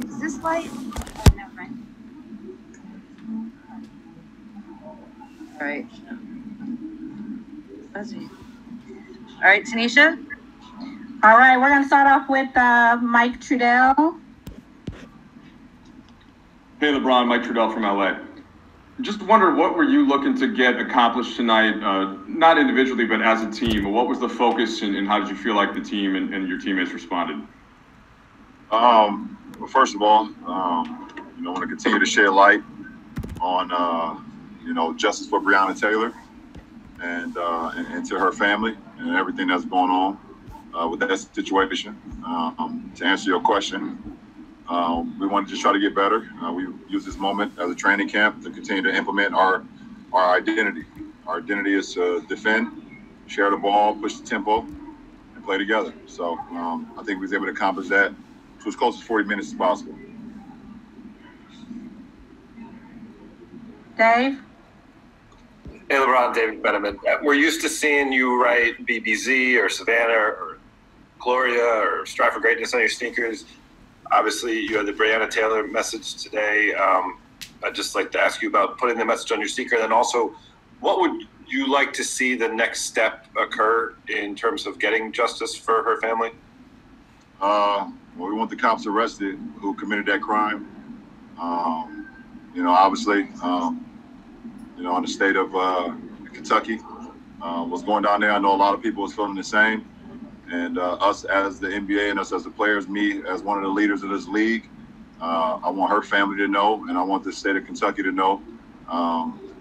Is this light? Oh, never mind. All right. Fuzzy. All right, Tanisha. All right, we're going to start off with Mike Trudell. Hey, LeBron, Mike Trudell from LA. Just wondered, what were you looking to get accomplished tonight, not individually, but as a team? What was the focus, and how did you feel like the team and your teammates responded? Well, first of all, I want to continue to shed light on, justice for Breonna Taylor and to her family and everything that's going on with that situation. To answer your question, we want to just try to get better. We use this moment as a training camp to continue to implement our identity. Our identity is to defend, share the ball, push the tempo, and play together. So I think we was able to accomplish that to as close as 40 minutes as possible. Dave? Hey, LeBron, David Benjamin. We're used to seeing you write BBZ or Savannah or Gloria or Strive for Greatness on your sneakers. Obviously, you had the Breonna Taylor message today. I'd just like to ask you about putting the message on your sneaker. And then also, what would you like to see the next step occur in terms of getting justice for her family? Well, we want the cops arrested who committed that crime. Obviously, in the state of Kentucky, what's going down there, I know a lot of people is feeling the same. And us as the NBA and us as the players, me as one of the leaders of this league, I want her family to know, and I want the state of Kentucky to know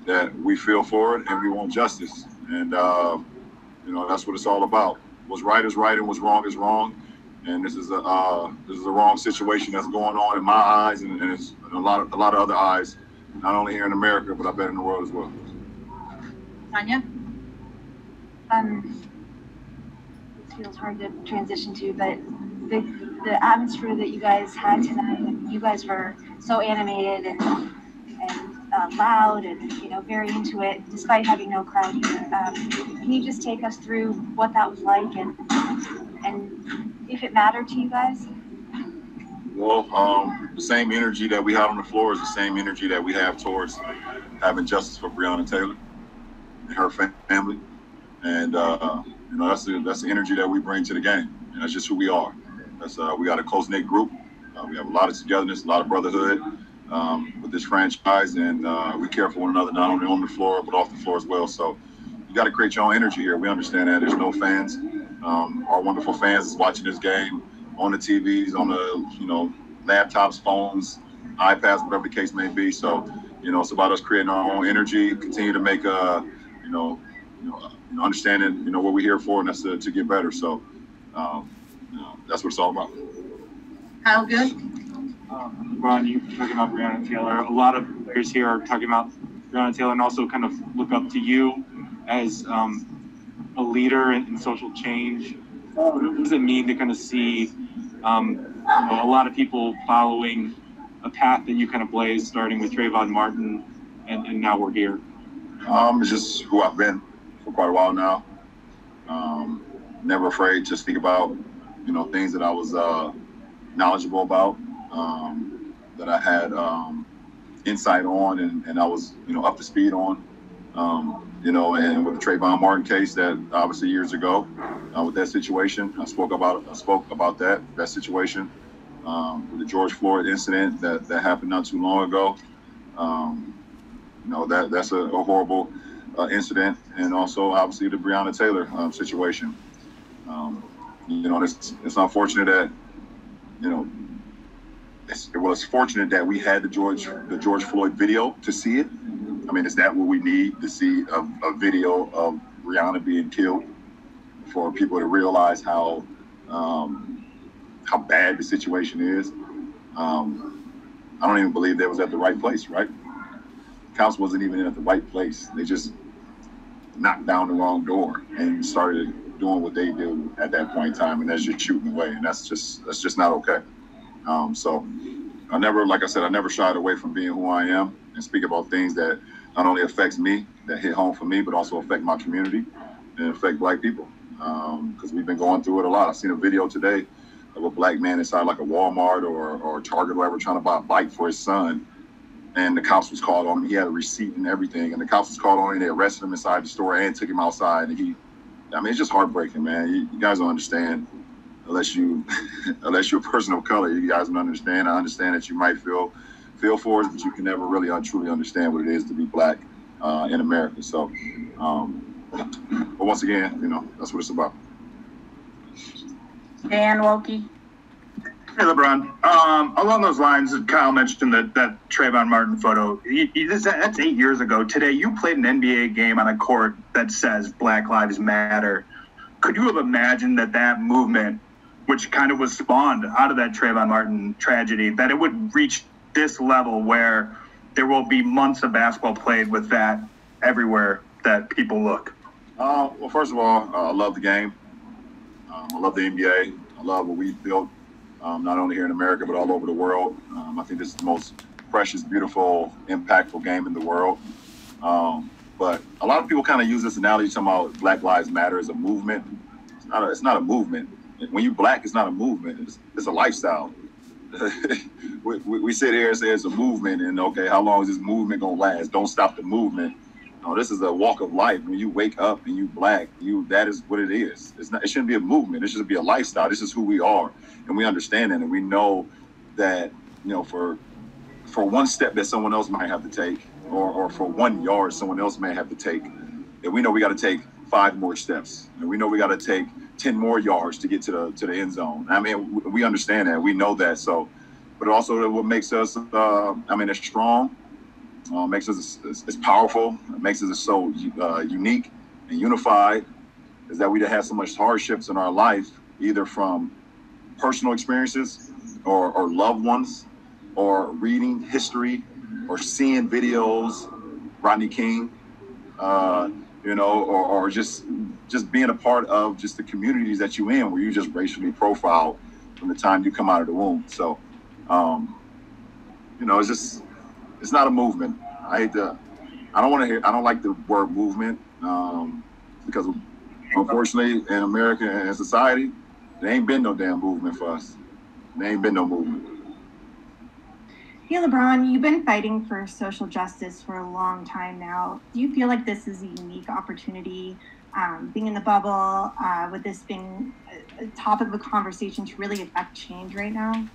that we feel for it and we want justice. And, that's what it's all about. What's right is right and what's wrong is wrong. And this is a wrong situation that's going on in my eyes and it's in a lot of other eyes, not only here in America, but I bet in the world as well. Tanya? It feels hard to transition to, but the atmosphere that you guys had tonight, and you guys were so animated and loud and very into it, despite having no crowd here. Can you just take us through what that was like and if it mattered to you guys? Well, the same energy that we had on the floor is the same energy that we have towards having justice for Breonna Taylor and her family. And that's the energy that we bring to the game, and that's just who we are. We got a close-knit group. We have a lot of togetherness, a lot of brotherhood with this franchise, and we care for one another not only on the floor but off the floor as well. So you got to create your own energy here. We understand that there's no fans. Our wonderful fans is watching this game on the TVs, on the laptops, phones, iPads, whatever the case may be. So it's about us creating our own energy, continue to make understanding what we're here for, and that's to get better. So that's what it's all about. Kyle Good? Ron, you're talking about Breonna Taylor. A lot of players here are talking about Breonna Taylor and also kind of look up to you as a leader in social change. What does it mean to kind of see a lot of people following a path that you kind of blazed, starting with Trayvon Martin, and now we're here? It's just who I've been for quite a while now. Never afraid to speak about, things that I was knowledgeable about, that I had insight on, and I was, up to speed on. And with the Trayvon Martin case, that obviously years ago, with that situation, I spoke about that situation. With the George Floyd incident that happened not too long ago. That's a horrible incident, and also obviously the Breonna Taylor situation. It's unfortunate that it was fortunate that we had the George Floyd video to see it. I mean, is that what we need to see a video of Breonna being killed for people to realize how bad the situation is? I don't even believe they was at the right place, right? Cops wasn't even at the right place. They just knocked down the wrong door and started doing what they do at that point in time, and that's just shooting away, and that's just not okay. So I never shied away from being who I am and speak about things that not only affects me, that hit home for me, but also affect my community and affect Black people. Because we've been going through it a lot. I've seen a video today of a black man inside like a Walmart or Target or whatever trying to buy a bike for his son. And the cops was called on him. He had a receipt and everything. And the cops was called on him. They arrested him inside the store and took him outside. And it's just heartbreaking, man. You guys don't understand unless you're a person of color. You guys don't understand. I understand that you might feel for us, but you can never really truly understand what it is to be black in America. So, but once again, that's what it's about. Dan Wilkie. Hey, LeBron. Along those lines, Kyle mentioned that Trayvon Martin photo. That's 8 years ago. Today, you played an NBA game on a court that says Black Lives Matter. Could you have imagined that movement, which kind of was spawned out of that Trayvon Martin tragedy, that it would reach this level where there will be months of basketball played with that everywhere that people look? Well, first of all, I love the game. I love the NBA. I love what we've built. Not only here in America, but all over the world. I think this is the most precious, beautiful, impactful game in the world. But a lot of people kind of use this analogy talking about Black Lives Matter as a movement. It's not a movement. When you're black, it's not a movement. It's a lifestyle. we sit here and say it's a movement, and okay, how long is this movement gonna last? Don't stop the movement. No, this is a walk of life. When you wake up and you black, that is what it is. It shouldn't be a movement. It should be a lifestyle. This is who we are. And we understand that, and we know that, for one step that someone else might have to take, or for 1 yard someone else may have to take, and we know we got to take 5 more steps, and we know we got to take 10 more yards to get to the end zone. I mean, we understand that, we know that. So, but also what makes us, it's strong, makes us it's powerful, it makes us so unique and unified, is that we have so much hardships in our life, either from personal experiences or loved ones, or reading history, or seeing videos, Rodney King, or just being a part of just the communities that you're in, where you just racially profiled from the time you come out of the womb. So, it's not a movement. I don't like the word movement, because unfortunately in America and in society, there ain't been no damn movement for us. There ain't been no movement. Yeah, LeBron, you've been fighting for social justice for a long time now. Do you feel like this is a unique opportunity, being in the bubble, with this being a topic of conversation to really affect change right now?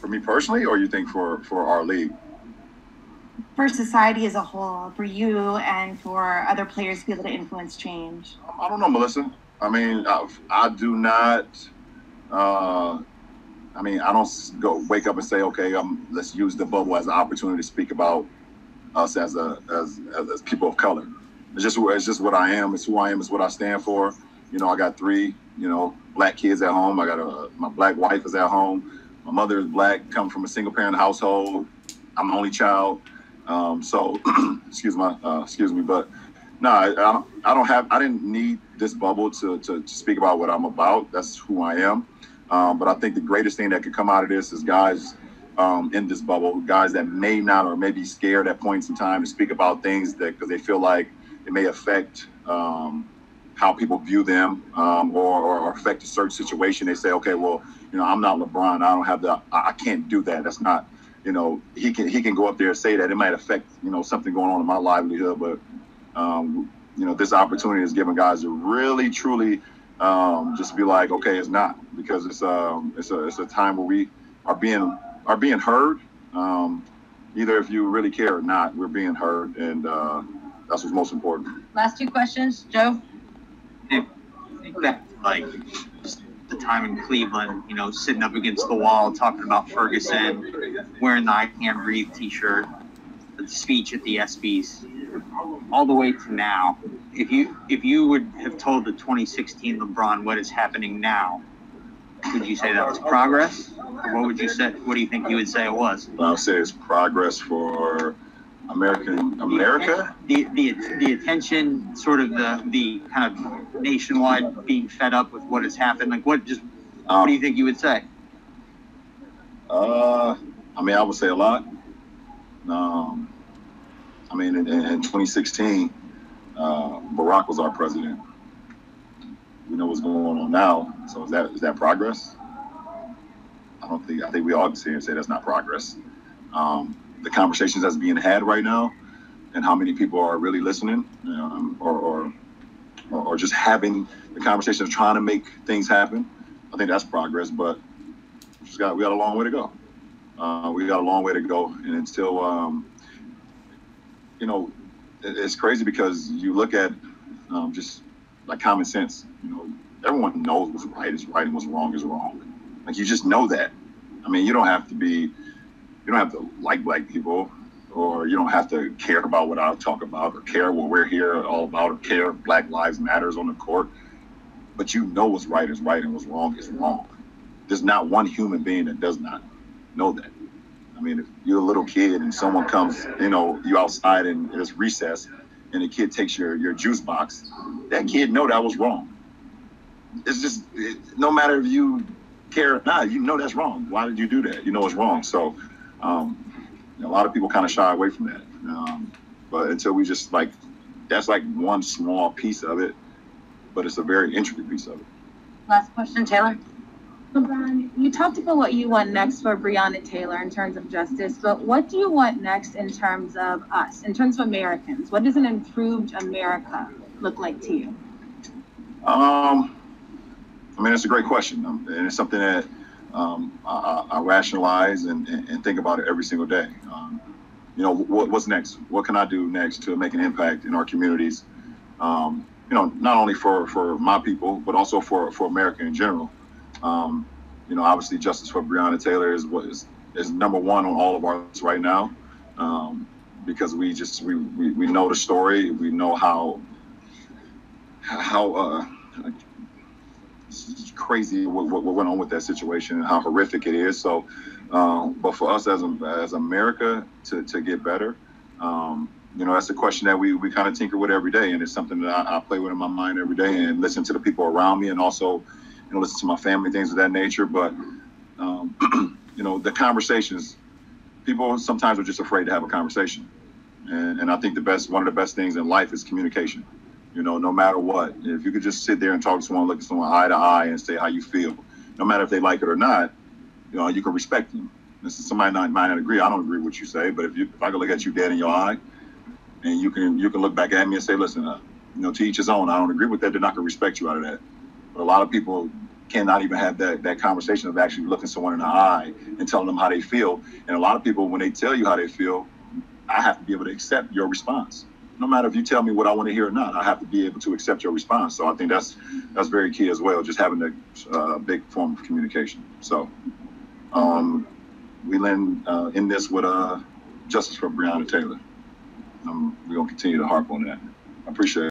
For me personally, or you think for our league? For society as a whole, for you and for other players to be able to influence change? I don't know, Melissa. I mean, I do not. I don't wake up and say, okay, let's use the bubble as an opportunity to speak about us as people of color. It's just what I am. It's who I am. It's what I stand for. I got 3, black kids at home. I got my black wife is at home. My mother is black, come from a single parent household. I'm the only child. So excuse me, but no, I didn't need this bubble to speak about what I'm about. That's who I am. But I think the greatest thing that could come out of this is guys in this bubble, guys that may not or may be scared at points in time to speak about things because they feel like it may affect how people view them, or affect a certain situation. They say, okay, well, I'm not LeBron. I don't have I can't do that. That's not, he can go up there and say that. It might affect, something going on in my livelihood, but this opportunity is giving guys to really, truly, just be like, okay, it's not, because it's a time where we are being heard. Either if you really care or not, we're being heard, and that's what's most important. Last 2 questions, Joe. I think that, just the time in Cleveland, sitting up against the wall, talking about Ferguson, wearing the I Can't Breathe t-shirt, the speech at the ESPYs, all the way to now. If you would have told the 2016 LeBron what is happening now, would you say that was progress? Or what would you say? What do you think you would say it was? I would say it's progress for America. The attention, sort of the kind of nationwide being fed up with what has happened. What do you think you would say? I would say a lot. In 2016, Barack was our president. We know what's going on now. So is that progress? I think we all can sit here and say that's not progress. The conversations that's being had right now, and how many people are really listening, or just having the conversations, trying to make things happen. I think that's progress, but we got a long way to go. We got a long way to go, and until it's crazy because you look at just like common sense. Everyone knows what's right is right and what's wrong is wrong. Like, you just know that. I mean, you don't have to like black people, or you don't have to care about what I talk about, or care what we're here all about, or care if Black Lives Matters on the court. But you know what's right is right and what's wrong is wrong. There's not one human being that does not know that. I mean, if you're a little kid and someone comes, you outside and it's recess, and the kid takes your juice box, that kid know that was wrong. It's just, no matter if you care or not, you know that's wrong. Why did you do that? You know it's wrong. So a lot of people kind of shy away from that. But until we just that's like one small piece of it, but it's a very intricate piece of it. Last question, Taylor. LeBron, you talked about what you want next for Breonna Taylor in terms of justice, but what do you want next in terms of us, in terms of Americans? What does an improved America look like to you? I mean, it's a great question, and it's something that I rationalize and think about it every single day. What's next? What can I do next to make an impact in our communities? Not only for my people, but also for America in general. Obviously, justice for Breonna Taylor is number one on all of our lists right now, because we know the story. We know how it's crazy what went on with that situation and how horrific it is. So, but for us as America to get better, that's a question that we kind of tinker with every day, and it's something that I play with in my mind every day, and listen to the people around me, and also listen to my family, things of that nature. But the conversations, people sometimes are just afraid to have a conversation, and I think one of the best things in life is communication. No matter what, if you could just sit there and talk to someone, look at someone eye to eye and say how you feel, no matter if they like it or not, you can respect them. Somebody might not agree. I don't agree with what you say, but if I could look at you dead in your eye, and you can look back at me and say, listen, to each his own. I don't agree with that. They're not going to respect you out of that. But a lot of people cannot even have that conversation of actually looking someone in the eye and telling them how they feel. And a lot of people, when they tell you how they feel, I have to be able to accept your response. No matter if you tell me what I want to hear or not, I have to be able to accept your response. So I think that's very key as well, just having a big form of communication. So we end this with justice for Breonna Taylor. We're going to continue to harp on that. I appreciate it.